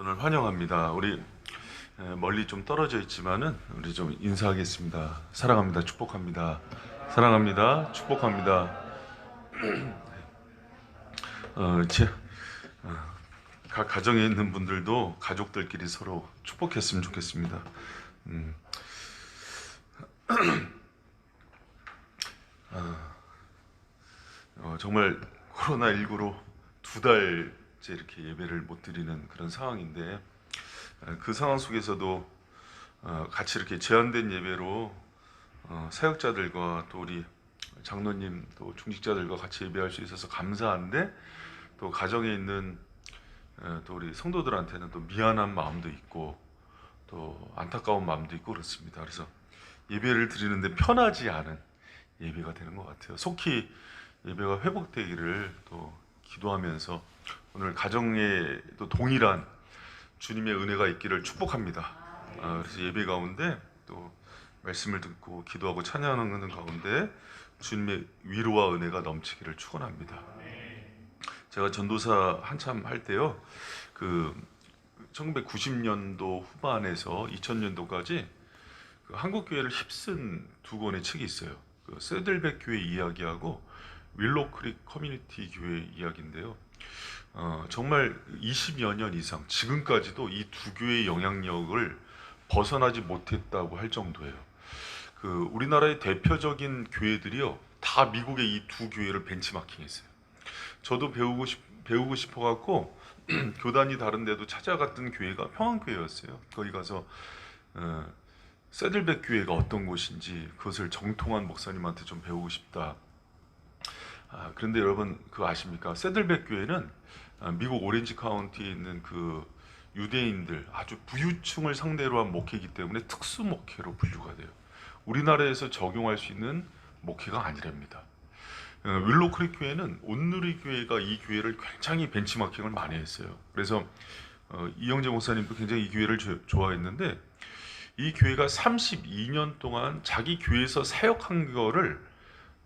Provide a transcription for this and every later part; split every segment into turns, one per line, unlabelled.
오늘 환영합니다. 우리 멀리 좀 떨어져 있지만은 우리 좀 인사하겠습니다. 사랑합니다. 축복합니다. 사랑합니다. 축복합니다. 제 각 가정에 있는 분들도 가족들끼리 서로 축복했으면 좋겠습니다. 음, 정말 코로나19로 2달째 이렇게 예배를 못 드리는 그런 상황인데 그 상황 속에서도 같이 이렇게 제한된 예배로 사역자들과 또 우리 장로님 또 중직자들과 같이 예배할 수 있어서 감사한데, 또 가정에 있는 또 우리 성도들한테는 또 미안한 마음도 있고 또 안타까운 마음도 있고 그렇습니다. 그래서 예배를 드리는데 편하지 않은 예배가 되는 것 같아요. 속히 예배가 회복되기를 또 기도하면서 오늘 가정에 또 동일한 주님의 은혜가 있기를 축복합니다. 그래서 예배 가운데 또 말씀을 듣고 기도하고 찬양하는 가운데 주님의 위로와 은혜가 넘치기를 축원합니다. 제가 전도사 한참 할 때요, 그 1990년도 후반에서 2000년도까지 그 한국 교회를 휩쓴 두 권의 책이 있어요. 그 세들백 교회 이야기하고 윌로우 크릭 커뮤니티 교회 이야기인데요. 정말 20여 년 이상 지금까지도 이 두 교회의 영향력을 벗어나지 못했다고 할 정도예요. 그 우리나라의 대표적인 교회들이요, 다 미국의 이 두 교회를 벤치마킹했어요. 저도 배우고 싶어 갖고 교단이 다른데도 찾아갔던 교회가 평안교회였어요. 거기 가서 세들백 교회가 어떤 곳인지 그것을 정통한 목사님한테 좀 배우고 싶다. 그런데 여러분 그거 아십니까? 세들백 교회는 미국 오렌지 카운티에 있는 그 유대인들 아주 부유층을 상대로 한 목회이기 때문에 특수 목회로 분류가 돼요. 우리나라에서 적용할 수 있는 목회가 아니랍니다. 윌로우 크릭 교회는 온누리 교회가 이 교회를 굉장히 벤치마킹을 많이 했어요. 그래서 이영재 목사님도 굉장히 이 교회를 좋아했는데, 이 교회가 32년 동안 자기 교회에서 사역한 거를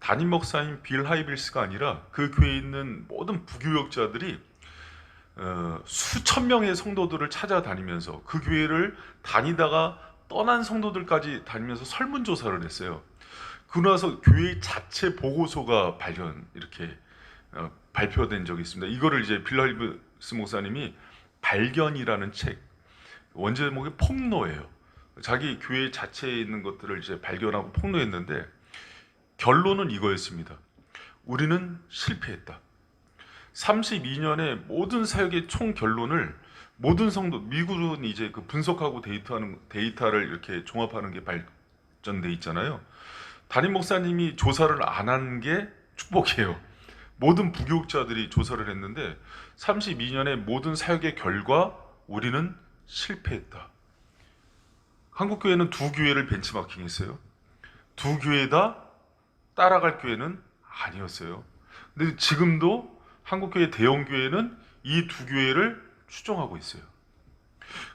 담임 목사인 빌 하이빌스가 아니라 그 교회에 있는 모든 부교역자들이 수천 명의 성도들을 찾아다니면서 그 교회를 다니다가 떠난 성도들까지 다니면서 설문조사를 했어요. 그러고 나서 교회 자체 보고서가 발표된 적이 있습니다. 이거를 이제 빌 하이빌스 목사님이 발견이라는 책, 원제 제목이 폭로예요. 자기 교회 자체에 있는 것들을 이제 발견하고 폭로했는데 결론은 이거였습니다. 우리는 실패했다. 32년의 모든 사역의 총 결론을 모든 성도, 미국은 이제 그 분석하고 데이터를 이렇게 종합하는 게 발전돼 있잖아요. 담임 목사님이 조사를 안 한 게 축복이에요. 모든 부교육자들이 조사를 했는데 32년의 모든 사역의 결과 우리는 실패했다. 한국 교회는 두 교회를 벤치마킹했어요. 두 교회 다 따라갈 교회는 아니었어요. 근데 지금도 한국교회 대형교회는 이 두 교회를 추종하고 있어요.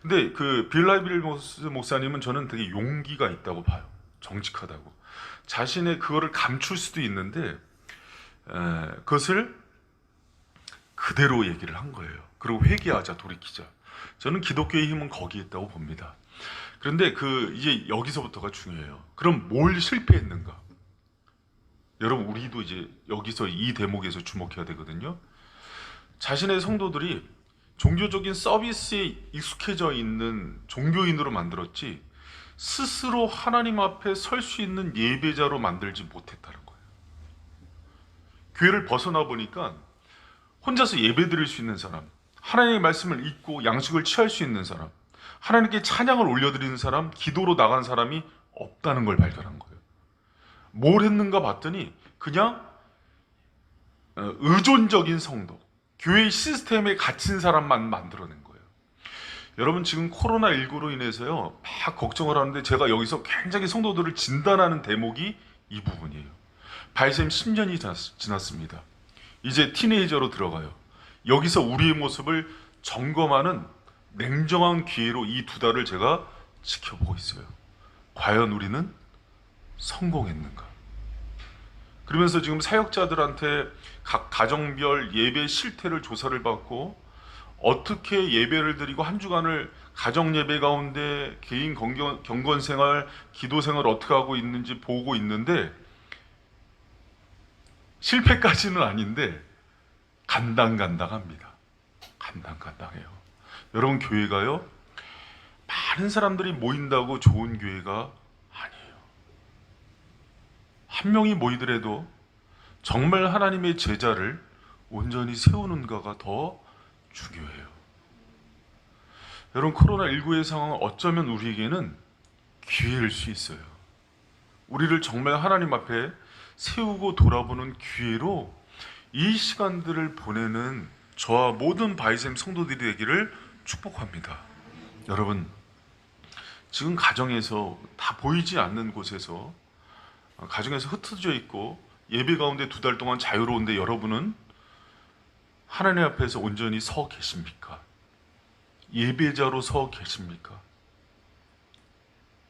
근데 그 빌 하이빌스 목사님은 저는 되게 용기가 있다고 봐요. 정직하다고. 자신의 그거를 감출 수도 있는데 그것을 그대로 얘기를 한 거예요. 그리고 회개하자, 돌이키자. 저는 기독교의 힘은 거기에 있다고 봅니다. 그런데 이제 여기서부터가 중요해요. 그럼 뭘 실패했는가? 여러분, 우리도 이제 여기서 이 대목에서 주목해야 되거든요. 자신의 성도들이 종교적인 서비스에 익숙해져 있는 종교인으로 만들었지 스스로 하나님 앞에 설 수 있는 예배자로 만들지 못했다는 거예요. 교회를 벗어나 보니까 혼자서 예배 드릴 수 있는 사람, 하나님의 말씀을 읽고 양식을 취할 수 있는 사람, 하나님께 찬양을 올려드리는 사람, 기도로 나간 사람이 없다는 걸 발견한 거예요. 뭘 했는가 봤더니 그냥 의존적인 성도, 교회 시스템에 갇힌 사람만 만들어낸 거예요. 여러분, 지금 코로나19로 인해서요 막 걱정을 하는데 제가 여기서 굉장히 성도들을 진단하는 대목이 이 부분이에요. 발생 10년이 지났습니다. 이제 티네이저로 들어가요. 여기서 우리의 모습을 점검하는 냉정한 기회로 이 2달을 제가 지켜보고 있어요. 과연 우리는 성공했는가? 그러면서 지금 사역자들한테 각 가정별 예배 실태를 조사를 받고 어떻게 예배를 드리고 한 주간을 가정 예배 가운데 개인 경건 생활, 기도 생활 어떻게 하고 있는지 보고 있는데 실패까지는 아닌데 간당간당합니다. 간당간당해요. 여러분, 교회가요, 많은 사람들이 모인다고 좋은 교회가 아니에요. 한 명이 모이더라도 정말 하나님의 제자를 온전히 세우는가가 더 중요해요. 여러분, 코로나19의 상황은 어쩌면 우리에게는 기회일 수 있어요. 우리를 정말 하나님 앞에 세우고 돌아보는 기회로 이 시간들을 보내는 저와 모든 바이샘 성도들이 되기를 축복합니다. 여러분, 지금 가정에서 다 보이지 않는 곳에서 가정에서 흩어져 있고 예배 가운데 2달 동안 자유로운데 여러분은 하나님 앞에서 온전히 서 계십니까? 예배자로 서 계십니까?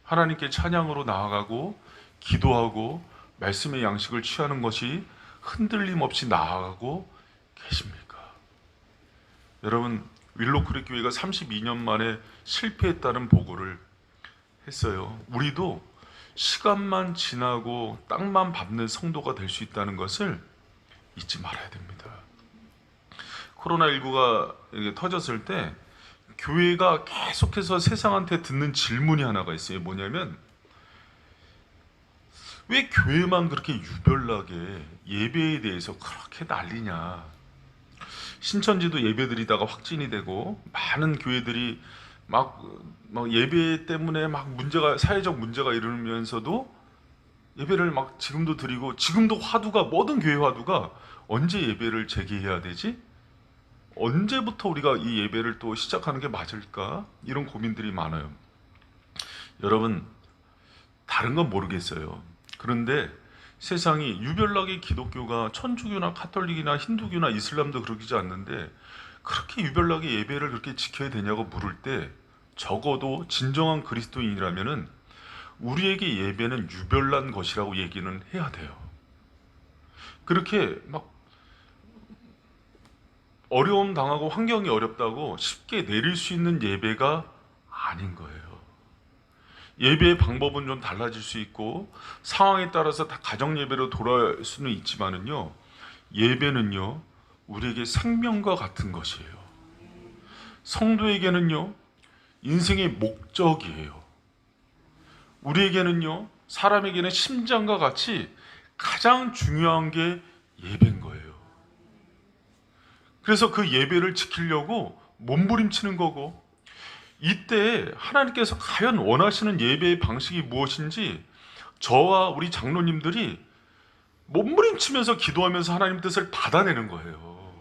하나님께 찬양으로 나아가고 기도하고 말씀의 양식을 취하는 것이 흔들림 없이 나아가고 계십니까? 여러분, 윌로크릭 교회가 32년 만에 실패했다는 보고를 했어요. 우리도 시간만 지나고 땅만 밟는 성도가 될 수 있다는 것을 잊지 말아야 됩니다. 코로나19가 터졌을 때 교회가 계속해서 세상한테 듣는 질문이 하나가 있어요. 뭐냐면, 왜 교회만 그렇게 유별나게 예배에 대해서 그렇게 난리냐. 신천지도 예배 드리다가 확진이 되고 많은 교회들이 막 예배 때문에 막 사회적 문제가 일어나면서도 예배를 막 지금도 드리고, 지금도 화두가, 모든 교회 화두가 언제 예배를 재개해야 되지? 언제부터 우리가 이 예배를 또 시작하는 게 맞을까? 이런 고민들이 많아요. 여러분, 다른 건 모르겠어요. 그런데 세상이 유별나게 기독교가 천주교나 카톨릭이나 힌두교나 이슬람도 그러지 않는데 그렇게 유별나게 예배를 그렇게 지켜야 되냐고 물을 때, 적어도 진정한 그리스도인이라면은 우리에게 예배는 유별난 것이라고 얘기는 해야 돼요. 그렇게 막 어려움 당하고 환경이 어렵다고 쉽게 내릴 수 있는 예배가 아닌 거예요. 예배의 방법은 좀 달라질 수 있고 상황에 따라서 다 가정 예배로 돌아올 수는 있지만은요, 예배는요 우리에게 생명과 같은 것이에요. 성도에게는요 인생의 목적이에요. 우리에게는요, 사람에게는 심장과 같이 가장 중요한 게 예배인 거예요. 그래서 그 예배를 지키려고 몸부림치는 거고, 이때 하나님께서 과연 원하시는 예배의 방식이 무엇인지 저와 우리 장로님들이 몸부림치면서 기도하면서 하나님 뜻을 받아내는 거예요.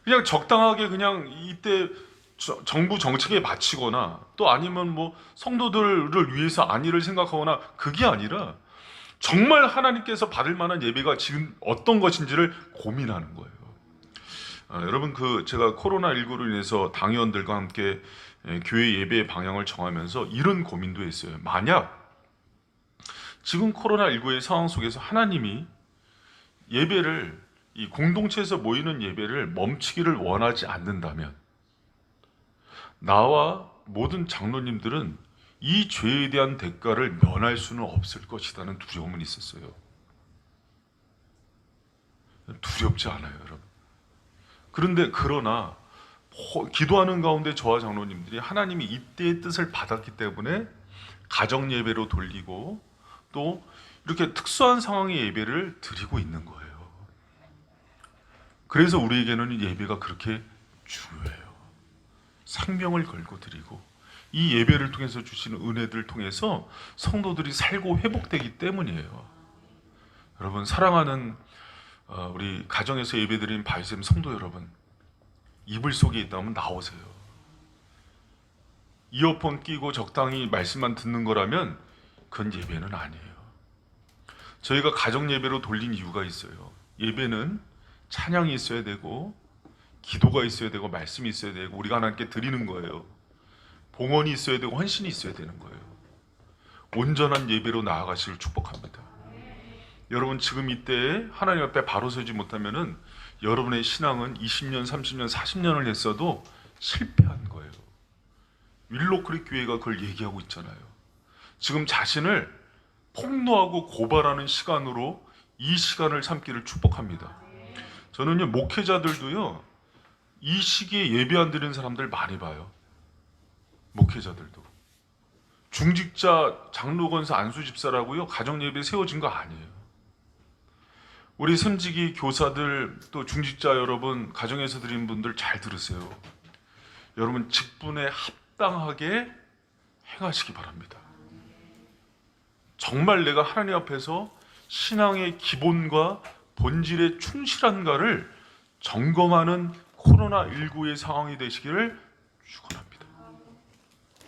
그냥 적당하게 그냥 이때 정부 정책에 맞추거나 또 아니면 뭐 성도들을 위해서 안위를 생각하거나, 그게 아니라 정말 하나님께서 받을 만한 예배가 지금 어떤 것인지를 고민하는 거예요. 여러분, 제가 코로나19로 인해서 당의원들과 함께 교회 예배의 방향을 정하면서 이런 고민도 했어요. 만약 지금 코로나19의 상황 속에서 하나님이 예배를, 이 공동체에서 모이는 예배를 멈추기를 원하지 않는다면 나와 모든 장로님들은 이 죄에 대한 대가를 면할 수는 없을 것이라는 두려움은 있었어요. 두렵지 않아요, 여러분. 그러나 기도하는 가운데 저와 장로님들이 하나님이 이때의 뜻을 받았기 때문에 가정 예배로 돌리고 또 이렇게 특수한 상황의 예배를 드리고 있는 거예요. 그래서 우리에게는 예배가 그렇게 중요해요. 생명을 걸고 드리고, 이 예배를 통해서 주시는 은혜들을 통해서 성도들이 살고 회복되기 때문이에요. 여러분, 사랑하는 우리 가정에서 예배드리는 바이샘 성도 여러분, 이불 속에 있다면 나오세요. 이어폰 끼고 적당히 말씀만 듣는 거라면 그건 예배는 아니에요. 저희가 가정 예배로 돌린 이유가 있어요. 예배는 찬양이 있어야 되고 기도가 있어야 되고 말씀이 있어야 되고 우리가 하나님께 드리는 거예요. 봉헌이 있어야 되고 헌신이 있어야 되는 거예요. 온전한 예배로 나아가시길 축복합니다. 여러분, 지금 이때 하나님 앞에 바로 서지 못하면은 여러분의 신앙은 20년, 30년, 40년을 했어도 실패한 거예요. 윌로크릭 교회가 그걸 얘기하고 있잖아요. 지금 자신을 폭로하고 고발하는 시간으로 이 시간을 삼기를 축복합니다. 저는요, 목회자들도요, 이 시기에 예배 안 드리는 사람들 많이 봐요. 목회자들도. 중직자 장로건사 안수집사라고요, 가정예배 세워진 거 아니에요. 우리 샘직이 교사들, 또 중직자 여러분, 가정에서 드리는 분들 잘 들으세요. 여러분 직분에 합당하게 행하시기 바랍니다. 정말 내가 하나님 앞에서 신앙의 기본과 본질에 충실한가를 점검하는 코로나19의 상황이 되시기를 축원합니다.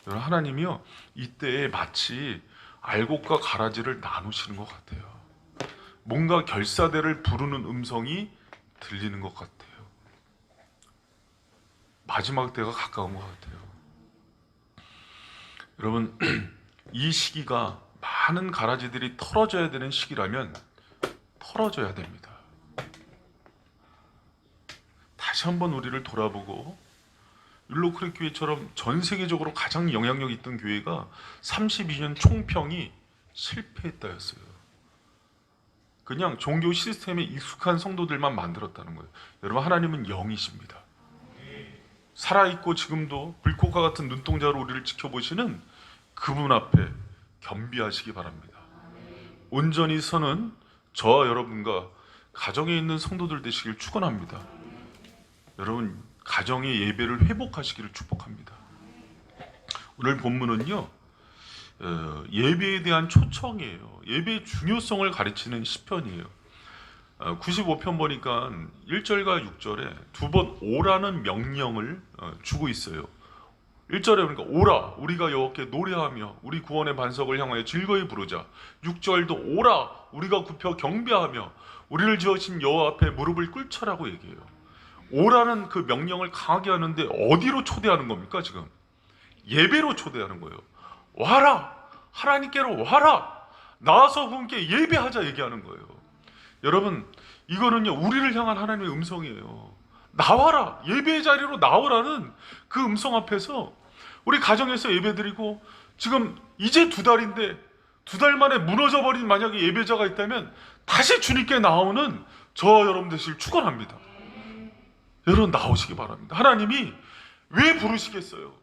여러분, 하나님이요, 이때에 마치 알곡과 가라지를 나누시는 것 같아요. 뭔가 결사대를 부르는 음성이 들리는 것 같아요. 마지막 때가 가까운 것 같아요. 여러분, 이 시기가 많은 가라지들이 털어져야 되는 시기라면 털어져야 됩니다. 다시 한번 우리를 돌아보고, 윌로크릭 교회처럼 전 세계적으로 가장 영향력 있던 교회가 32년 총평이 실패했다였어요. 그냥 종교 시스템에 익숙한 성도들만 만들었다는 거예요. 여러분, 하나님은 영이십니다. 살아있고 지금도 불꽃과 같은 눈동자로 우리를 지켜보시는 그분 앞에 겸비하시기 바랍니다. 온전히 서는 저와 여러분과 가정에 있는 성도들 되시길 축원합니다. 여러분, 가정의 예배를 회복하시기를 축복합니다. 오늘 본문은요, 예배에 대한 초청이에요. 예배의 중요성을 가르치는 시편이에요. 95편 보니까 1절과 6절에 두 번 오라는 명령을 주고 있어요. 1절에 그러니까 오라, 우리가 여호와께 노래하며 우리 구원의 반석을 향하여 즐거이 부르자. 6절도 오라, 우리가 굽혀 경배하며 우리를 지으신 여호와 앞에 무릎을 꿇자라고 얘기해요. 오라는 그 명령을 강하게 하는데 어디로 초대하는 겁니까? 지금 예배로 초대하는 거예요. 와라, 하나님께로 와라, 나와서 그분께 예배하자 얘기하는 거예요. 여러분, 이거는요, 우리를 향한 하나님의 음성이에요. 나와라, 예배의 자리로 나오라는 그 음성 앞에서 우리 가정에서 예배드리고, 지금 이제 2달인데 2달 만에 무너져버린 만약에 예배자가 있다면 다시 주님께 나오는 저와 여러분 되시길 축원합니다. 여러분, 나오시기 바랍니다. 하나님이 왜 부르시겠어요?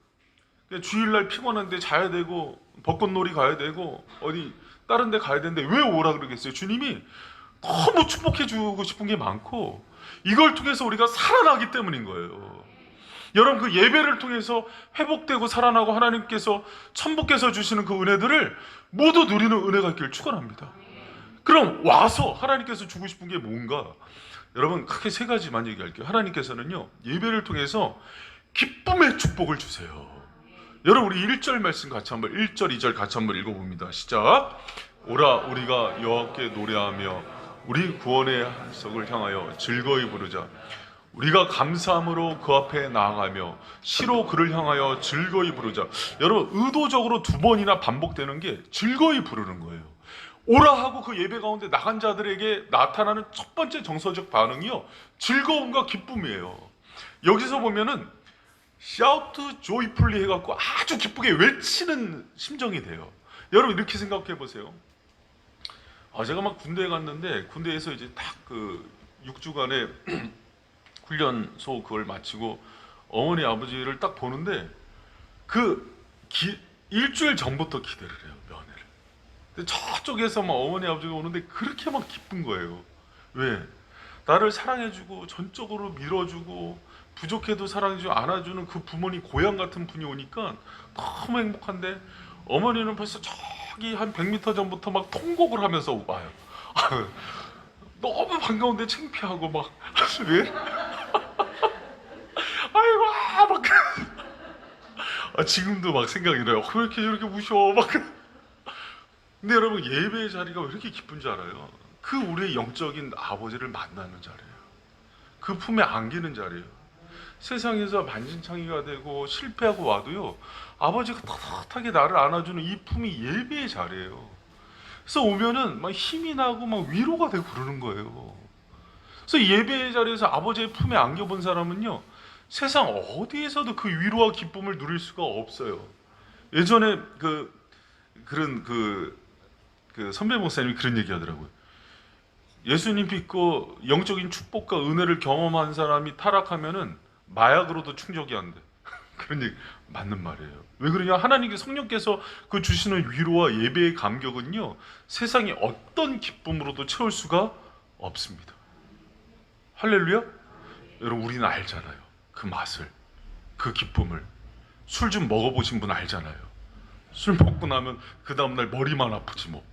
주일날 피곤한데 자야 되고 벚꽃놀이 가야 되고 어디 다른 데 가야 되는데 왜 오라 그러겠어요? 주님이 너무 축복해 주고 싶은 게 많고, 이걸 통해서 우리가 살아나기 때문인 거예요. 여러분, 그 예배를 통해서 회복되고 살아나고 하나님께서 천복해서 주시는 그 은혜들을 모두 누리는 은혜가 있기를 축원합니다. 그럼 와서 하나님께서 주고 싶은 게 뭔가? 여러분, 크게 3가지만 얘기할게요. 하나님께서는요, 예배를 통해서 기쁨의 축복을 주세요. 여러분, 우리 1절 말씀 같이 한번, 1절 2절 같이 한번 읽어봅니다. 시작. 오라, 우리가 여호와께 노래하며 우리 구원의 한석을 향하여 즐거이 부르자. 우리가 감사함으로 그 앞에 나아가며 시로 그를 향하여 즐거이 부르자. 여러분, 의도적으로 2번이나 반복되는 게 즐거이 부르는 거예요. 오라 하고 그 예배 가운데 나간 자들에게 나타나는 첫 번째 정서적 반응이요, 즐거움과 기쁨이에요. 여기서 보면은 shout joyfully 해갖고 아주 기쁘게 외치는 심정이 돼요. 여러분, 이렇게 생각해 보세요. 제가 막 군대에 갔는데, 군대에서 이제 딱 그 6주간의 훈련소 그걸 마치고 어머니 아버지를 딱 보는데 일주일 전부터 기대를 해요, 면회를. 근데 저쪽에서 막 어머니 아버지가 오는데 그렇게 막 기쁜 거예요. 왜? 나를 사랑해주고 전적으로 밀어주고 부족해도 사랑해주고 안아주는 그 부모님, 고향 같은 분이 오니까 너무 행복한데, 어머니는 벌써 저기 한 100m 전부터 막 통곡을 하면서 와요. 너무 반가운데 창피하고 막 왜? 아이고 막 지금도 막 생각이 나요. 왜 이렇게 저렇게 우셔 막. 근데 여러분, 예배의 자리가 왜 이렇게 기쁜 줄 알아요? 그 우리의 영적인 아버지를 만나는 자리예요. 그 품에 안기는 자리예요. 세상에서 만신창이가 되고 실패하고 와도요, 아버지가 떳떳하게 나를 안아주는 이 품이 예배의 자리예요. 그래서 오면은 막 힘이 나고 막 위로가 되고 그러는 거예요. 그래서 예배 자리에서 아버지의 품에 안겨본 사람은요, 세상 어디에서도 그 위로와 기쁨을 누릴 수가 없어요. 예전에 그런 선배 목사님이 그런 얘기 하더라고요. 예수님 믿고 영적인 축복과 은혜를 경험한 사람이 타락하면은 마약으로도 충족이 안 돼. 그런 얘기 맞는 말이에요. 왜 그러냐? 하나님께 성령께서 그 주시는 위로와 예배의 감격은요, 세상의 어떤 기쁨으로도 채울 수가 없습니다. 할렐루야? 여러분, 우리는 알잖아요. 그 맛을, 그 기쁨을. 술 좀 먹어보신 분 알잖아요. 술 먹고 나면 그 다음날 머리만 아프지 뭐.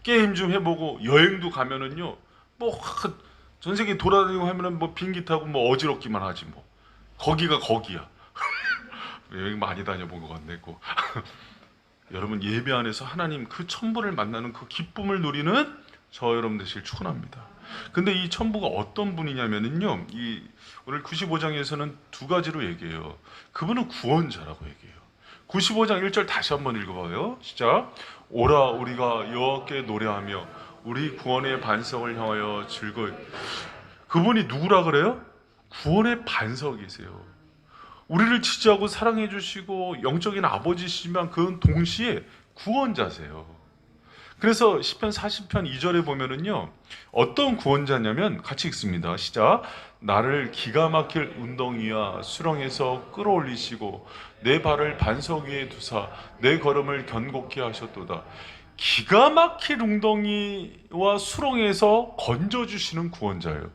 게임 좀 해보고 여행도 가면은요, 뭐 전 세계 돌아다니고 하면은 뭐 비행기 타고 뭐 어지럽기만 하지 뭐. 거기가 거기야. 여행 많이 다녀본 것 같네. 여러분, 예배 안에서 하나님 그 천부를 만나는 그 기쁨을 누리는 저 여러분 되시길 축원합니다. 근데 이 천부가 어떤 분이냐면은요, 이 오늘 95장에서는 두 가지로 얘기해요. 그분은 구원자라고 얘기해요. 95장 1절 다시 한번 읽어봐요. 시작. 오라 우리가 여호와께 노래하며 우리 구원의 반석을 향하여 즐거이. 그분이 누구라 그래요? 구원의 반석이세요. 우리를 지지하고 사랑해 주시고 영적인 아버지시지만 그건 동시에 구원자세요. 그래서 시편 40편 2절에 보면은요, 어떤 구원자냐면 같이 읽습니다. 시작. 나를 기가 막힐 운동이와 수렁에서 끌어올리시고 내 발을 반석 위에 두사 내 걸음을 견고케 하셨도다. 기가 막힐 웅덩이와 수렁에서 건져주시는 구원자예요.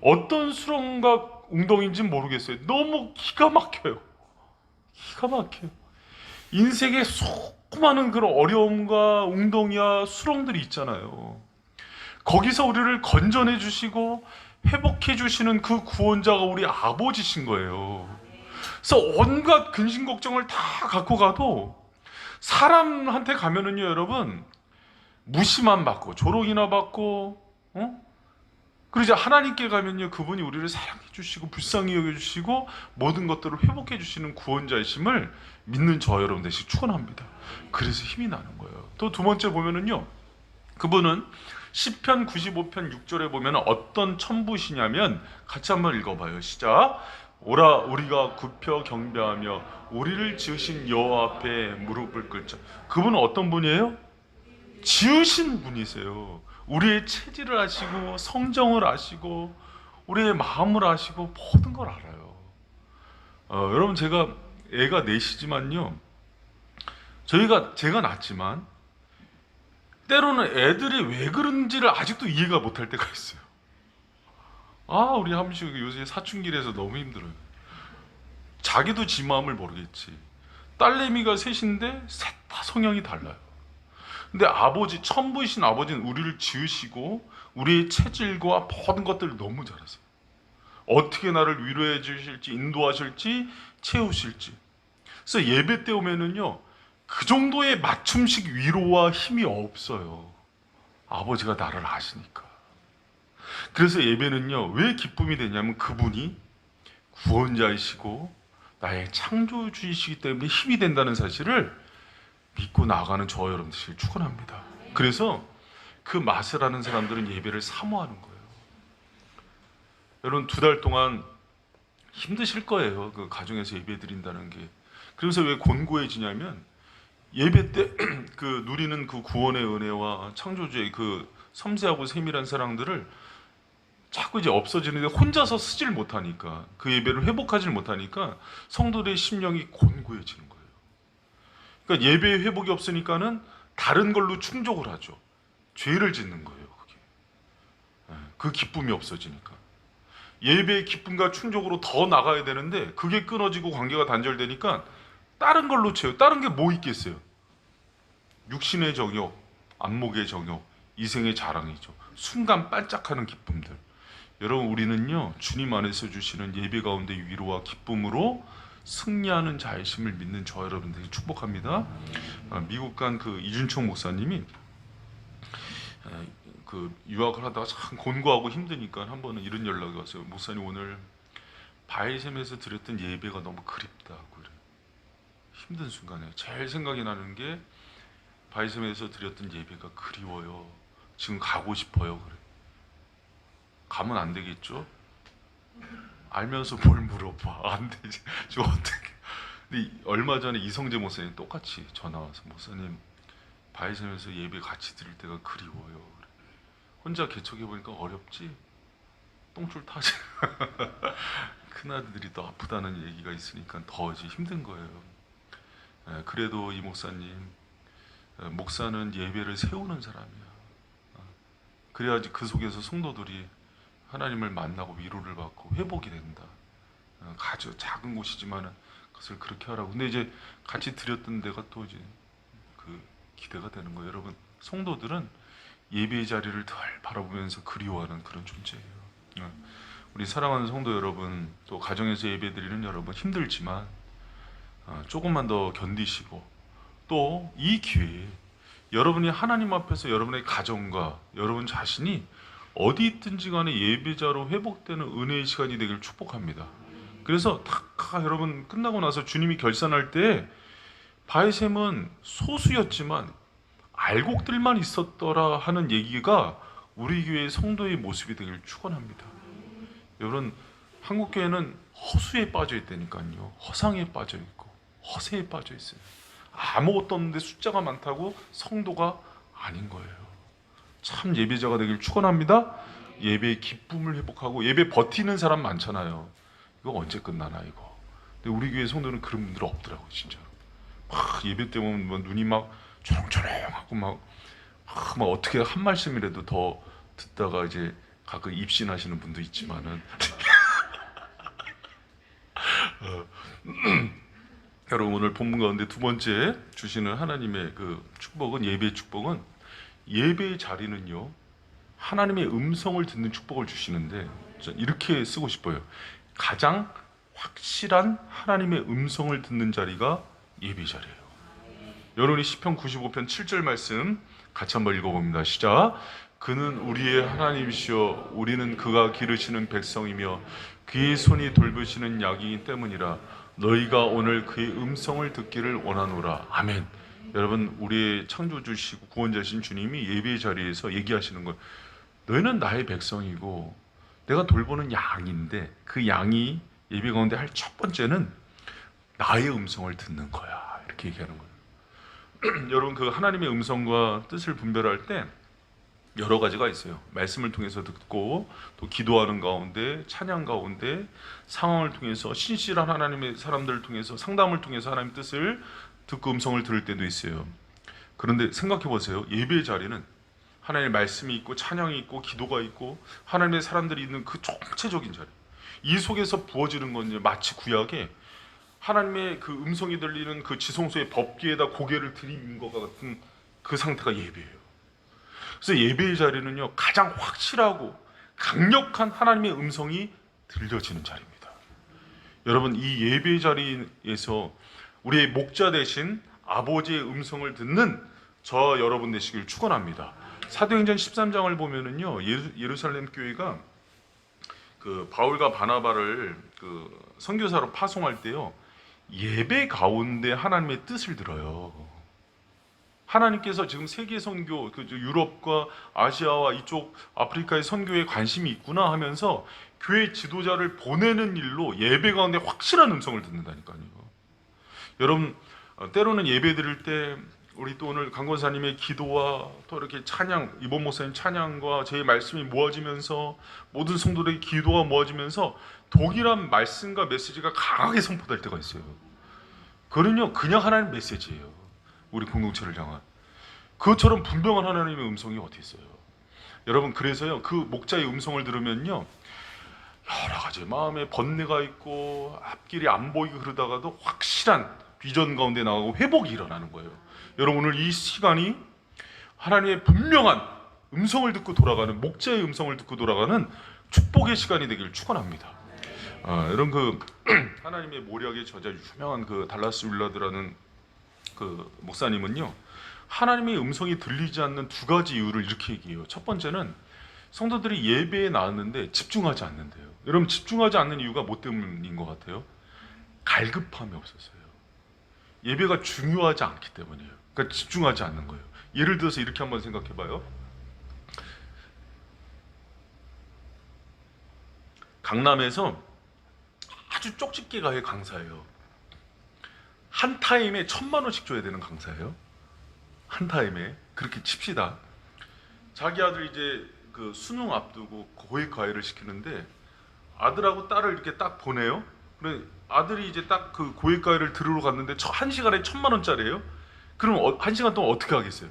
어떤 수렁과 웅덩이인지는 모르겠어요. 너무 기가 막혀요. 기가 막혀요. 인생에 수많은 그런 어려움과 웅덩이와 수렁들이 있잖아요. 거기서 우리를 건져내 주시고 회복해 주시는 그 구원자가 우리 아버지신 거예요. 그래서 온갖 근심 걱정을 다 갖고 가도 사람한테 가면은요, 여러분, 무시만 받고 조롱이나 받고, 그리고 이제 하나님께 가면요, 그분이 우리를 사랑해 주시고 불쌍히 여겨 주시고 모든 것들을 회복해 주시는 구원자이심을 믿는 저 여러분 되시 축원합니다. 그래서 힘이 나는 거예요. 또 두 번째 보면은요, 그분은 시편 95편 6절에 보면 어떤 천부시냐면 같이 한번 읽어봐요. 시작. 오라 우리가 굽혀 경배하며 우리를 지으신 여호와 앞에 무릎을 꿇자. 그분은 어떤 분이에요? 지으신 분이세요. 우리의 체질을 아시고 성정을 아시고 우리의 마음을 아시고 모든 걸 알아요. 여러분, 제가 애가 넷이지만요, 제가 낳지만 때로는 애들이 왜 그런지를 아직도 이해가 못할 때가 있어요. 우리 함식 요새 사춘기라서 너무 힘들어요. 자기도 지 마음을 모르겠지. 딸내미가 셋인데 셋 다 성향이 달라요. 근데 천부이신 아버지는 우리를 지으시고 우리의 체질과 모든 것들을 너무 잘 아세요. 어떻게 나를 위로해 주실지, 인도하실지, 채우실지. 그래서 예배 때 오면은요, 그 정도의 맞춤식 위로와 힘이 없어요. 아버지가 나를 아시니까. 그래서 예배는요, 왜 기쁨이 되냐면 그분이 구원자이시고 나의 창조주이시기 때문에 힘이 된다는 사실을 믿고 나아가는 저 여러분들 축원합니다. 그래서 그 맛을 아는 사람들은 예배를 사모하는 거예요. 여러분, 2달 동안 힘드실 거예요. 그 가정에서 예배 드린다는 게. 그래서 왜 곤고해지냐면 예배 때 누리는 그 구원의 은혜와 창조주의 그 섬세하고 세밀한 사랑들을 자꾸 이제 없어지는데 혼자서 쓰질 못하니까, 그 예배를 회복하지 못하니까 성도들의 심령이 곤고해지는 거예요. 그러니까 예배의 회복이 없으니까는 다른 걸로 충족을 하죠. 죄를 짓는 거예요, 그게. 그 기쁨이 없어지니까. 예배의 기쁨과 충족으로 더 나가야 되는데 그게 끊어지고 관계가 단절되니까 다른 걸로 채워요. 다른 게 뭐 있겠어요? 육신의 정욕, 안목의 정욕, 이생의 자랑이죠. 순간 반짝하는 기쁨들. 여러분, 우리는요, 주님 안에서 주시는 예배 가운데 위로와 기쁨으로 승리하는 자이심을 믿는 저 여러분들에게 축복합니다. 미국 간 그 이준총 목사님이 그 유학을 하다가 참 곤고하고 힘드니까 한 번은 이런 연락이 왔어요. 목사님, 오늘 바이샘에서 드렸던 예배가 너무 그립다고 그래요. 힘든 순간에 제일 생각이 나는 게 바이샘에서 드렸던 예배가 그리워요. 지금 가고 싶어요. 그래. 가면 안 되겠죠? 알면서 뭘 물어봐? 안 되지. 저 어떻게? 근데 얼마 전에 이성재 목사님 똑같이 전화 와서 목사님 바이섬에서 예배 같이 드릴 때가 그리워요. 혼자 개척해 보니까 어렵지? 똥줄 타지. 큰아들이 또 아프다는 얘기가 있으니까 더 이제 힘든 거예요. 그래도 이 목사님, 목사는 예배를 세우는 사람이야. 그래야지 그 속에서 성도들이 하나님을 만나고 위로를 받고 회복이 된다. 아주 작은 곳이지만은 그것을 그렇게 하라고. 근데 이제 같이 드렸던 데가 또 이제 그 기대가 되는 거예요. 여러분, 성도들은 예배의 자리를 덜 바라보면서 그리워하는 그런 존재예요. 우리 사랑하는 성도 여러분, 또 가정에서 예배드리는 여러분 힘들지만 조금만 더 견디시고 또 이 기회에 여러분이 하나님 앞에서 여러분의 가정과 여러분 자신이 어디 있든지 간에 예배자로 회복되는 은혜의 시간이 되길 축복합니다. 그래서 다 여러분 끝나고 나서 주님이 결산할 때 바이샘은 소수였지만 알곡들만 있었더라 하는 얘기가 우리 교회의 성도의 모습이 되길 축원합니다. 여러분, 한국 교회는 허수에 빠져 있다니까요. 허상에 빠져 있고 허세에 빠져 있어요. 아무것도 없는데 숫자가 많다고 성도가 아닌 거예요. 참 예배자가 되길 축원합니다. 예배의 기쁨을 회복하고 예배 버티는 사람 많잖아요. 이거 언제 끝나나 이거. 근데 우리 교회 성도는 그런 분들 없더라고요, 진짜. 막 예배 때 보면 뭐 눈이 막 초롱초롱하고 막 어떻게 한 말씀이라도 더 듣다가 이제 가끔 입신하시는 분도 있지만은 여러분, 오늘 본문 가운데 두 번째 주시는 하나님의 그 축복은, 예배의 축복은, 예배의 자리는요 하나님의 음성을 듣는 축복을 주시는데 이렇게 쓰고 싶어요. 가장 확실한 하나님의 음성을 듣는 자리가 예배 자리예요. 여러분이 시편 95편 7절 말씀 같이 한번 읽어봅니다. 시작. 그는 우리의 하나님이시여 우리는 그가 기르시는 백성이며 그의 손이 돌보시는 양이기 때문이라. 너희가 오늘 그의 음성을 듣기를 원하노라. 아멘. 여러분, 우리의 창조주시고 구원자신 주님이 예배의 자리에서 얘기하시는 거예요. 너희는 나의 백성이고 내가 돌보는 양인데 그 양이 예배 가운데 할 첫 번째는 나의 음성을 듣는 거야. 이렇게 얘기하는 거예요. 여러분, 그 하나님의 음성과 뜻을 분별할 때 여러 가지가 있어요. 말씀을 통해서 듣고 또 기도하는 가운데, 찬양 가운데, 상황을 통해서, 신실한 하나님의 사람들을 통해서, 상담을 통해서 하나님의 뜻을 듣고 음성을 들을 때도 있어요. 그런데 생각해 보세요. 예배의 자리는 하나님의 말씀이 있고 찬양이 있고 기도가 있고 하나님의 사람들이 있는 그 총체적인 자리. 이 속에서 부어지는 건 마치 구약에 하나님의 그 음성이 들리는 그 지성소의 법궤에다 고개를 들이민 것 같은 그 상태가 예배예요. 그래서 예배의 자리는요 가장 확실하고 강력한 하나님의 음성이 들려지는 자리입니다. 여러분, 이 예배의 자리에서 우리의 목자 대신 아버지의 음성을 듣는 저 여러분 되시길 축원합니다. 사도행전 13장을 보면은요 예루살렘 교회가 그 바울과 바나바를 그 선교사로 파송할 때요 예배 가운데 하나님의 뜻을 들어요. 하나님께서 지금 세계 선교, 유럽과 아시아와 이쪽 아프리카의 선교에 관심이 있구나 하면서 교회 지도자를 보내는 일로 예배 가운데 확실한 음성을 듣는다니까요. 여러분, 때로는 예배 드릴 때 우리 또 오늘 강권사님의 기도와 또 이렇게 찬양, 이번 목사님 찬양과 제 말씀이 모아지면서 모든 성도들의 기도가 모아지면서 동일한 말씀과 메시지가 강하게 선포될 때가 있어요. 그거는요 그냥 하나님 메시지예요. 우리 공동체를 향한 그것처럼 분명한 하나님의 음성이 어디 있어요. 여러분, 그래서요 그 목자의 음성을 들으면요 여러 가지 마음에 번뇌가 있고 앞길이 안 보이고 그러다가도 확실한 비전 가운데 나가고 회복이 일어나는 거예요. 여러분, 오늘 이 시간이 하나님의 분명한 음성을 듣고 돌아가는, 목자의 음성을 듣고 돌아가는 축복의 시간이 되길 축원합니다. 여러분, 그 하나님의 모략의 저자 유명한 그 달라스 윌라드라는 그 목사님은요 하나님의 음성이 들리지 않는 두 가지 이유를 이렇게 얘기해요. 첫 번째는 성도들이 예배에 나왔는데 집중하지 않는데요. 여러분, 집중하지 않는 이유가 뭐 때문인 것 같아요? 갈급함이 없었어요. 예배가 중요하지 않기 때문이에요. 그러니까 집중하지 않는 거예요. 예를 들어서 이렇게 한번 생각해 봐요. 강남에서 아주 쪽집게 가게 강사예요. 한 타임에 1,000만 원씩 줘야 되는 강사예요. 한 타임에. 그렇게 칩시다. 자기 아들 이제 그 수능 앞두고 고액 과외를 시키는데 아들하고 딸을 이렇게 딱 보내요. 그래 아들이 이제 딱 그 고액 과외를 들으러 갔는데 한 시간에 1,000만 원짜리예요. 그럼 한 시간 동안 어떻게 하겠어요?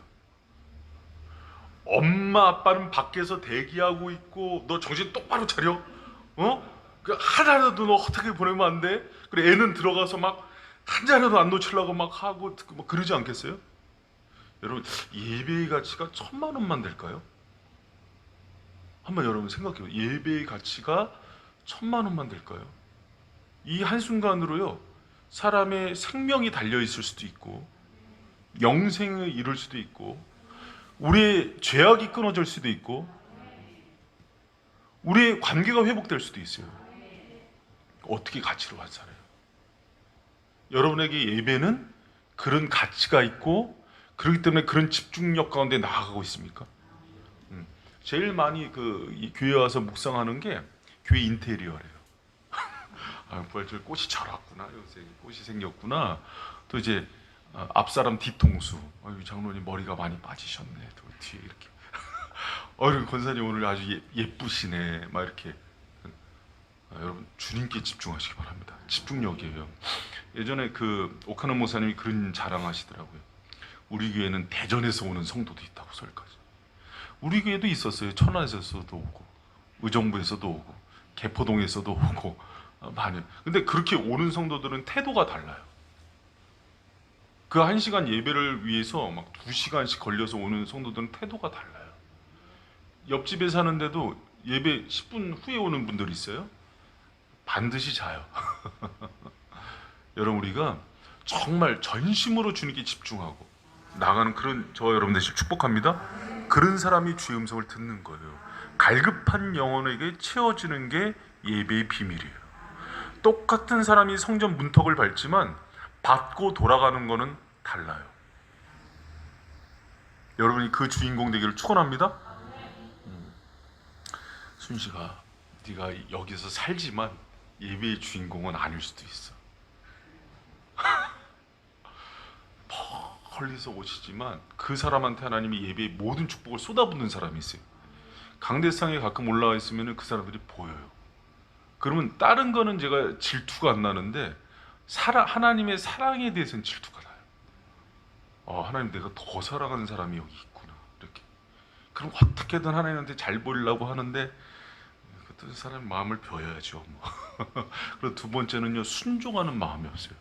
엄마 아빠는 밖에서 대기하고 있고 너 정신 똑바로 차려. 어? 그 하나라도 너 어떻게 보내면 안 돼? 그래 애는 들어가서 막 한 자리도 안 놓치려고 막 하고 막 그러지 않겠어요? 여러분 예배의 가치가 1,000만 원만 될까요? 한번 여러분 생각해요. 예배의 가치가 1,000만 원만 될까요? 이 한순간으로요 사람의 생명이 달려있을 수도 있고 영생을 이룰 수도 있고 우리의 죄악이 끊어질 수도 있고 우리의 관계가 회복될 수도 있어요. 어떻게 가치로 환산해요? 여러분에게 예배는 그런 가치가 있고 그렇기 때문에 그런 집중력 가운데 나아가고 있습니까? 제일 많이 이 교회 와서 묵상하는 게 교회 인테리어래요. 아, 부활절 꽃이 잘 왔구나. 요새 꽃이 생겼구나. 또 이제 앞사람 뒤통수. 장로님 머리가 많이 빠지셨네. 또 뒤에 이렇게. 권사님 오늘 아주 예쁘시네. 막 이렇게. 여러분 주님께 집중하시기 바랍니다. 집중력이에요. 예전에 오카노 목사님이 그런 자랑하시더라고요. 우리 교회는 대전에서 오는 성도도 있다고 설까지. 우리 교회도 있었어요. 천안에서도 오고 의정부에서도 오고 개포동에서도 오고 많이. 근데 그렇게 오는 성도들은 태도가 달라요. 그 1시간 예배를 위해서 막 2시간씩 걸려서 오는 성도들은 태도가 달라요. 옆집에 사는데도 예배 10분 후에 오는 분들이 있어요. 반드시 자요. 여러분 우리가 정말 전심으로 주님께 집중하고 나가는 그런 여러분 되시길 축복합니다. 그런 사람이 주의 음성을 듣는 거예요. 갈급한 영혼에게 채워지는 게 예배의 비밀이에요. 똑같은 사람이 성전 문턱을 밟지만 받고 돌아가는 거는 달라요. 여러분이 그 주인공 되기를 축원합니다. 순식아, 네가 여기서 살지만 예배의 주인공은 아닐 수도 있어. 멀리서 오시지만 그 사람한테 하나님이 예배의 모든 축복을 쏟아붓는 사람이 있어요. 강대상에 가끔 올라와 있으면 그 사람들이 보여요. 그러면 다른 거는 제가 질투가 안 나는데 하나님의 사랑에 대해서는 질투가 나요. 하나님 내가 더 사랑하는 사람이 여기 있구나. 이렇게. 그럼 어떻게든 하나님한테 잘 보이려고 하는데 그 사람 마음을 벼야죠. 그리고 두 번째는요 순종하는 마음이 없어요.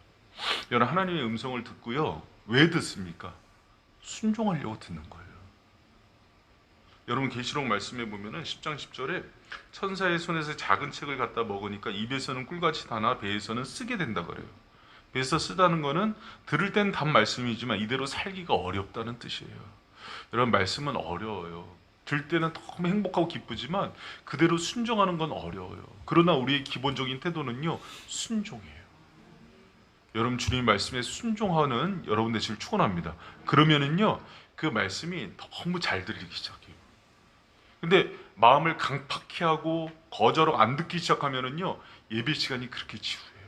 여러분 하나님의 음성을 듣고요 왜 듣습니까? 순종하려고 듣는 거예요. 여러분 계시록 말씀해 보면은 10장 10절에 천사의 손에서 작은 책을 갖다 먹으니까 입에서는 꿀같이 다나 배에서는 쓰게 된다 그래요. 배에서 쓰다는 거는 들을 땐 단 말씀이지만 이대로 살기가 어렵다는 뜻이에요. 여러분 말씀은 어려워요. 들 때는 너무 행복하고 기쁘지만 그대로 순종하는 건 어려워요. 그러나 우리의 기본적인 태도는요 순종이에요. 여러분 주님 말씀에 순종하는 여러분 되시길 축원합니다. 그러면은요 그 말씀이 너무 잘 들리기 시작해요. 근데 마음을 강팍히 하고 거절하고 안 듣기 시작하면은요 예배 시간이 그렇게 지루해요.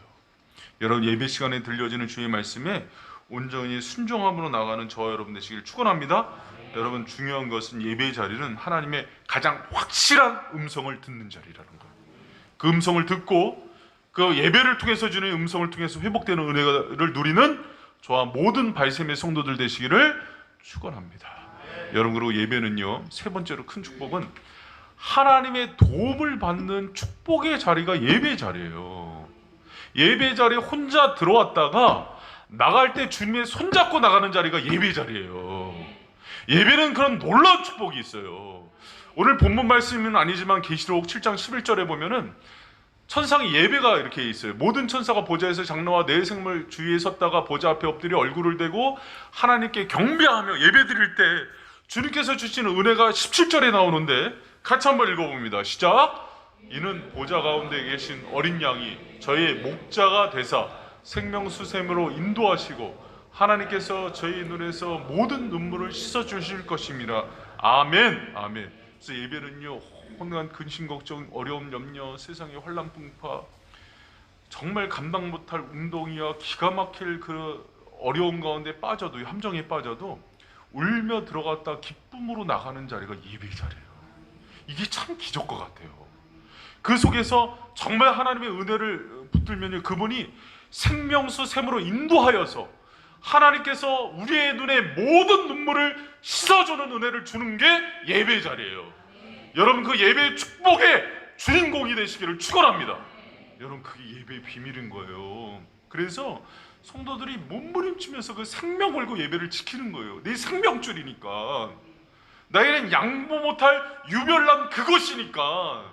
여러분 예배 시간에 들려지는 주의 말씀에 온전히 순종함으로 나가는 저와 여러분 되시길 축원합니다. 여러분 중요한 것은 예배의 자리는 하나님의 가장 확실한 음성을 듣는 자리라는 거예요. 그 음성을 듣고 그 예배를 통해서 주는 음성을 통해서 회복되는 은혜를 누리는 저와 모든 발샘의 성도들 되시기를 축원합니다. 여러분 그리고 예배는요 세 번째로 큰 축복은 하나님의 도움을 받는 축복의 자리가 예배의 자리예요. 예배의 자리에 혼자 들어왔다가 나갈 때 주님의 손잡고 나가는 자리가 예배의 자리예요. 예배는 그런 놀라운 축복이 있어요. 오늘 본문 말씀은 아니지만 계시록 7장 11절에 보면은 천상의 예배가 이렇게 있어요. 모든 천사가 보좌에서 장로와 네 생물 주위에 섰다가 보좌 앞에 엎드려 얼굴을 대고 하나님께 경배하며 예배드릴 때 주님께서 주시는 은혜가 17절에 나오는데 같이 한번 읽어봅니다. 시작! 이는 보좌 가운데 계신 어린 양이 저희의 목자가 되사 생명수샘으로 인도하시고 하나님께서 저희 눈에서 모든 눈물을 씻어주실 것입니다. 아멘. 아멘. 그래서 예배는요 혼란, 근심, 걱정, 어려움, 염려, 세상의 환란풍파, 정말 감당 못할 운동이야 기가 막힐 그 어려운 가운데 빠져도, 함정에 빠져도 울며 들어갔다 기쁨으로 나가는 자리가 예배의 자리예요. 이게 참 기적과 같아요. 그 속에서 정말 하나님의 은혜를 붙들면 그분이 생명수 샘으로 인도하여서 하나님께서 우리의 눈에 모든 눈물을 씻어주는 은혜를 주는 게 예배의 자리예요. 여러분, 그 예배의 축복의 주인공이 되시기를 축원합니다. 여러분, 그게 예배의 비밀인 거예요. 그래서 성도들이 몸부림치면서 그 생명 걸고 예배를 지키는 거예요. 내 생명줄이니까, 나에겐 양보 못할 유별난 그것이니까.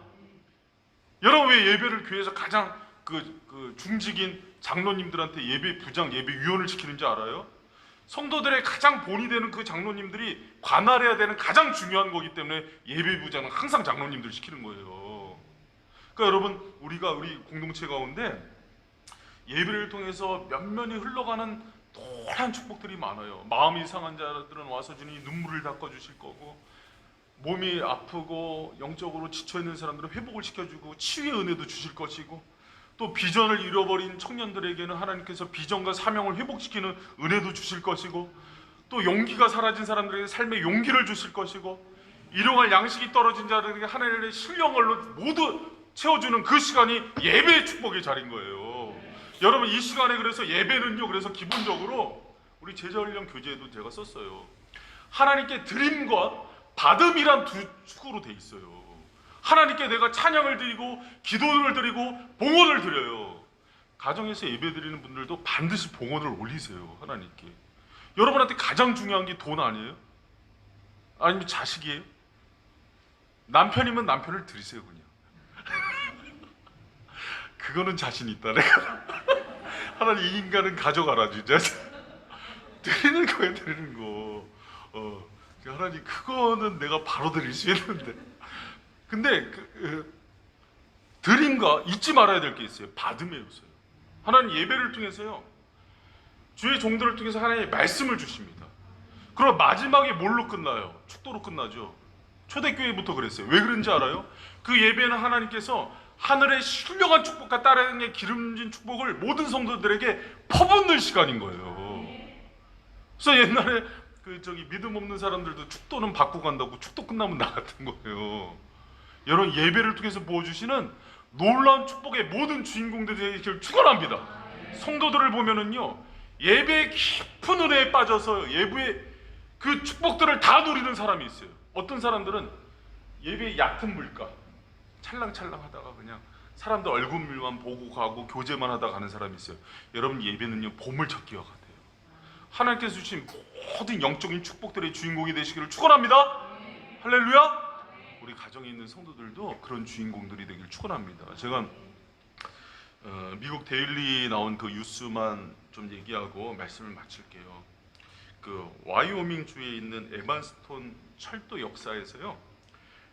여러분, 왜 예배를 교회에서 가장 그 중직인 장로님들한테 예배 부장, 예배 위원을 시키는지 알아요? 성도들의 가장 본이 되는 그 장로님들이 관할해야 되는 가장 중요한 거기 때문에 예배 부장은 항상 장로님들 시키는 거예요. 그러니까 여러분, 우리 공동체 가운데 예배를 통해서 면면이 흘러가는 노란 축복들이 많아요. 마음이 상한 자들은 와서 주님 눈물을 닦아주실 거고, 몸이 아프고 영적으로 지쳐있는 사람들은 회복을 시켜주고 치유의 은혜도 주실 것이고, 또 비전을 잃어버린 청년들에게는 하나님께서 비전과 사명을 회복시키는 은혜도 주실 것이고, 또 용기가 사라진 사람들에게 삶의 용기를 주실 것이고, 일용할 양식이 떨어진 자들에게 하나님의 신령걸로 모두 채워주는 그 시간이 예배의 축복의 자리인 거예요. 여러분, 이 시간에 그래서 예배는요, 그래서 기본적으로 우리 제자훈련 교재에도 제가 썼어요. 하나님께 드림과 받음이란 두 축으로 돼 있어요. 하나님께 내가 찬양을 드리고 기도를 드리고 봉헌을 드려요. 가정에서 예배 드리는 분들도 반드시 봉헌을 올리세요. 하나님께. 여러분한테 가장 중요한 게 돈 아니에요? 아니면 자식이에요? 남편이면 남편을 드리세요. 그냥 그거는 자신 있다. 내가 하나님, 이 인간은 가져가라 진짜. 드리는 거예요. 드리는 거. 하나님, 그거는 내가 바로 드릴 수 있는데. 근데 드림과 잊지 말아야 될 게 있어요. 받음의 요소예요. 하나님 예배를 통해서요, 주의 종들을 통해서 하나님의 말씀을 주십니다. 그럼 마지막에 뭘로 끝나요? 축도로 끝나죠. 초대교회부터 그랬어요. 왜 그런지 알아요? 그 예배는 하나님께서 하늘의 신령한 축복과 따르는 기름진 축복을 모든 성도들에게 퍼붓는 시간인 거예요. 그래서 옛날에 믿음 없는 사람들도 축도는 받고 간다고 축도 끝나면 나갔던 거예요. 여러분, 예배를 통해서 부어주시는 놀라운 축복의 모든 주인공들이 되기를 축원합니다. 성도들을 보면은요, 예배의 깊은 은혜에 빠져서 예배의 그 축복들을 다 누리는 사람이 있어요. 어떤 사람들은 예배의 얕은 물가, 찰랑찰랑 하다가 그냥 사람들 얼굴만 보고 가고 교제만 하다 가는 사람이 있어요. 여러분, 예배는요, 보물찾기와 같아요. 하나님께서 주신 모든 영적인 축복들의 주인공이 되시기를 축원합니다. 할렐루야. 우리 가정에 있는 성도들도 그런 주인공들이 되길 축원합니다. 제가 미국 데일리 나온 그 뉴스만 좀 얘기하고 말씀을 마칠게요. 그 와이오밍 주에 있는 에반스톤 철도 역사에서요,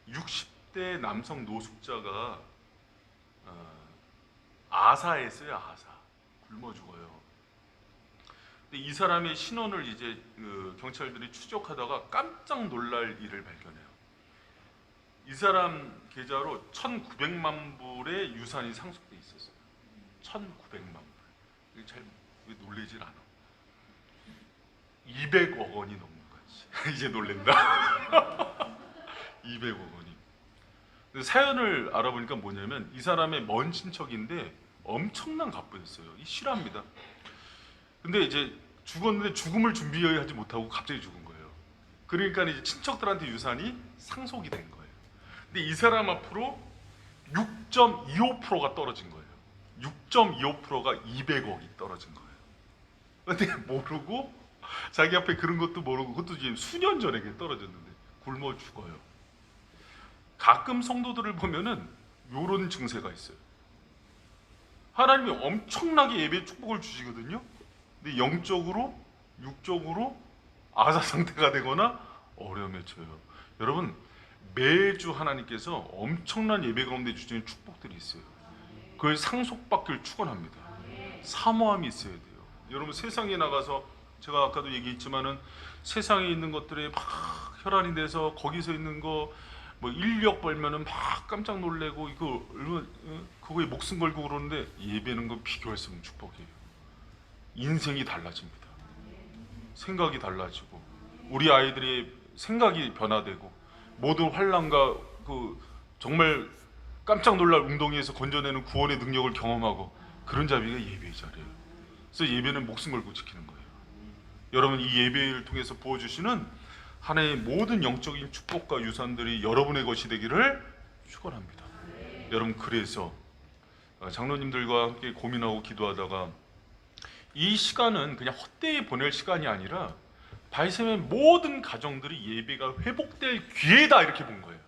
60대 남성 노숙자가 아사했어요. 아사. 굶어 죽어요. 근데 이 사람의 신원을 이제 경찰들이 추적하다가 깜짝 놀랄 일을 발견해요. 이 사람 계좌로 1,900만 불의 유산이 상속돼 있었어요. 1,900만 불. 잘 놀라질 않아. 200억 원이 넘는 거지. 이제 놀랜다. 200억 원이. 근데 사연을 알아보니까 뭐냐면, 이 사람의 먼 친척인데 엄청난 갑부였어요. 이 실화입니다. 근데 이제 죽었는데 죽음을 준비하지 못하고 갑자기 죽은 거예요. 그러니까 이제 친척들한테 유산이 상속이 된 거예요. 근데 이 사람 앞으로 6.25%가 떨어진 거예요. 6.25%가 200억이 떨어진 거예요. 근데 모르고, 자기 앞에 그런 것도 모르고, 그것도 지금 수년 전에 떨어졌는데 굶어 죽어요. 가끔 성도들을 보면은 이런 증세가 있어요. 하나님이 엄청나게 예배 축복을 주시거든요. 근데 영적으로, 육적으로 아사 상태가 되거나 어려움에 처해요. 여러분, 매주 하나님께서 엄청난 예배 가운데 주시는 축복들이 있어요. 그걸 상속받기를 축원합니다. 사모함이 있어야 돼요. 여러분, 세상에 나가서, 제가 아까도 얘기했지만은 세상에 있는 것들에 막 혈안이 돼서 거기서 있는 거 뭐 인력 벌면은 막 깜짝 놀래고 이거 얼마 그거에 목숨 걸고 그러는데 예배는 건 비교할 수 없는 축복이에요. 인생이 달라집니다. 생각이 달라지고 우리 아이들의 생각이 변화되고 모든 환난과 그 정말 깜짝 놀랄 웅덩이에서 건져내는 구원의 능력을 경험하고 그런 자리가 예배의 자리예요. 그래서 예배는 목숨 걸고 지키는 거예요. 여러분 이 예배를 통해서 부어주시는 하나의 모든 영적인 축복과 유산들이 여러분의 것이 되기를 축원합니다. 여러분 그래서 장로님들과 함께 고민하고 기도하다가 이 시간은 그냥 헛되이 보낼 시간이 아니라 발샘의 모든 가정들이 예배가 회복될 기회다 이렇게 본 거예요.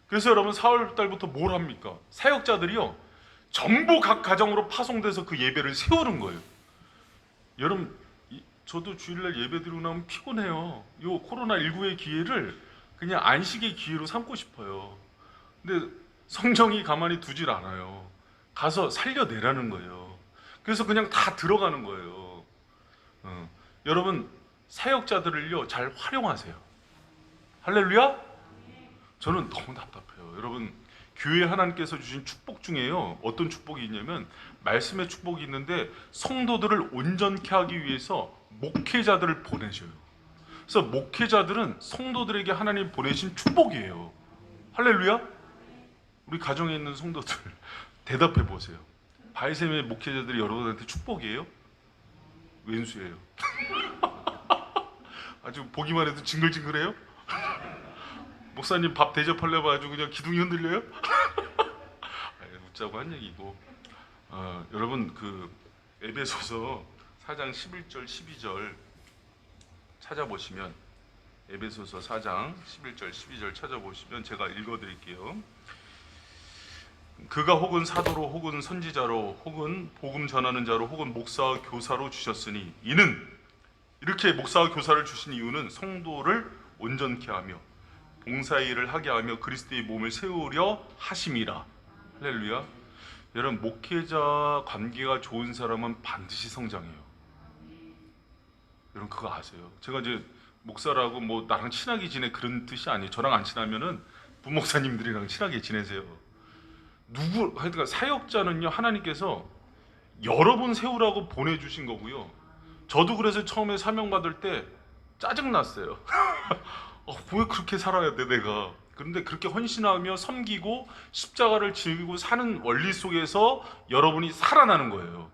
그래서 여러분 4월 달부터 뭘 합니까? 사역자들이요 전부 각 가정으로 파송돼서 그 예배를 세우는 거예요. 여러분 저도 주일날 예배 드리고 나면 피곤해요. 이 코로나19의 기회를 그냥 안식의 기회로 삼고 싶어요. 근데 성령이 가만히 두질 않아요. 가서 살려내라는 거예요. 그래서 그냥 다 들어가는 거예요. 여러분 사역자들을요 잘 활용하세요. 할렐루야. 저는 너무 답답해요. 여러분 교회 하나님께서 주신 축복 중에요 어떤 축복이 있냐면 말씀의 축복이 있는데 성도들을 온전케 하기 위해서 목회자들을 보내셔요. 그래서 목회자들은 성도들에게 하나님 보내신 축복이에요. 할렐루야. 우리 가정에 있는 성도들 대답해 보세요. 바이셈의 목회자들이 여러분한테 축복이에요? 왼수예요. 아주 보기만 해도 징글징글해요? 목사님 밥 대접하려고 아주 그냥 기둥이 흔들려요? 웃자고 한 얘기고 여러분 그 에베소서 4장 11절 12절 찾아보시면 에베소서 4장 11절 12절 찾아보시면 제가 읽어드릴게요. 그가 혹은 사도로 혹은 선지자로 혹은 복음 전하는 자로 혹은 목사와 교사로 주셨으니 이는 이렇게 목사와 교사를 주신 이유는 성도를 온전케 하며 봉사의 일을 하게 하며 그리스도의 몸을 세우려 하심이라. 할렐루야. 여러분 목회자 관계가 좋은 사람은 반드시 성장해요. 여러분 그거 아세요? 제가 이제 목사라고 뭐 나랑 친하게 지내 그런 뜻이 아니에요. 저랑 안 친하면은 부목사님들이랑 친하게 지내세요. 그러니까 사역자는요 하나님께서 여러 분 세우라고 보내주신 거고요. 저도 그래서 처음에 사명 받을 때 짜증 났어요. 왜 그렇게 살아야 돼 내가? 그런데 그렇게 헌신하며 섬기고 십자가를 지고 사는 원리 속에서 여러분이 살아나는 거예요.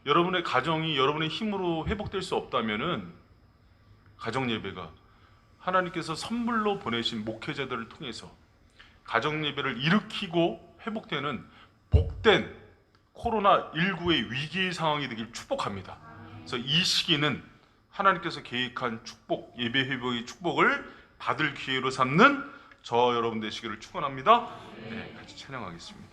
여러분의 가정이 여러분의 힘으로 회복될 수 없다면은 가정 예배가 하나님께서 선물로 보내신 목회자들을 통해서 가정 예배를 일으키고 회복되는 복된 코로나19의 위기의 상황이 되길 축복합니다. 그래서 이 시기는 하나님께서 계획한 축복, 예배 회복의 축복을 받을 기회로 삼는 저 여러분 되시기를 축원합니다. 네, 같이 찬양하겠습니다.